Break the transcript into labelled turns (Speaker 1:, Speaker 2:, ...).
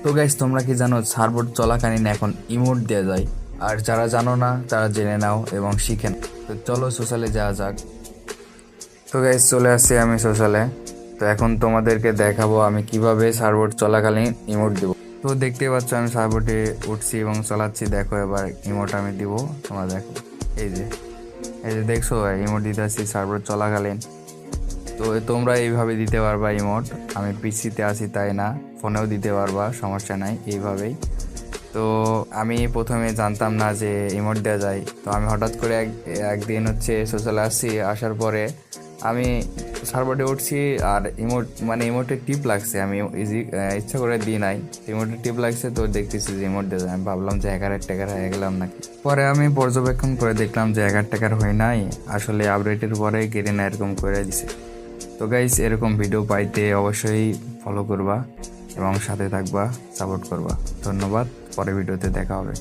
Speaker 1: তো গাইস, তোমরা কি জানো সার্ভার চলাকালীন এখন ইমোট দেওয়া যায়? আর যারা জানো না তারা জেনে নাও এবং শিখে নাও। তো চলো সোশ্যালে যাওয়া যাক। তো গাইস, চলে আসছি আমি সোশ্যালে। তো এখন তোমাদেরকে দেখাবো আমি কিভাবে সার্ভার চলাকালীন ইমোট দিব। তো দেখতে পাচ্ছ আমি সার্ভারে উঠছি এবং চালাচ্ছি। দেখো এবার ইমোট আমি দিব। তোমরা দেখো, এই যে এই যে দেখছো ইমোট দিতে আসছি সার্ভার চলাকালীন। তো তোমরা এইভাবে দিতে পারবা ইমোট। আমি পিসিতে আছি তাই না, ফোনেও দিতে পারবা, সমস্যা নাই এইভাবেই। তো আমি প্রথমে জানতাম না যে ইমোট দেওয়া যায়। তো আমি হঠাৎ করে একদিন সোশ্যালে আসছি, আসার পরে আমি সার্ভারে উঠছি আর ইমোট ইমোটের টিপ লাগছে। আমি ইচ্ছা করে দিই নাই, ইমোটের টিপ লাগছে। তো দেখতেছি যে ইমোট দেওয়া যায়। আমি ভাবলাম যে হ্যাকার ট্যাকার হয়ে গেলাম নাকি। পরে আমি পর্যবেক্ষণ করে দেখলাম যে হ্যাকার ট্যাকার হয় নাই, আসলে আপডেটের পরে গেরিনা এরকম করে দিছে। তো গাইস, এরকম ভিডিও পাইতে অবশ্যই ফলো করবা এবং সাথে থাকবা, সাপোর্ট করবা। ধন্যবাদ। পরের ভিডিওতে দেখা হবে।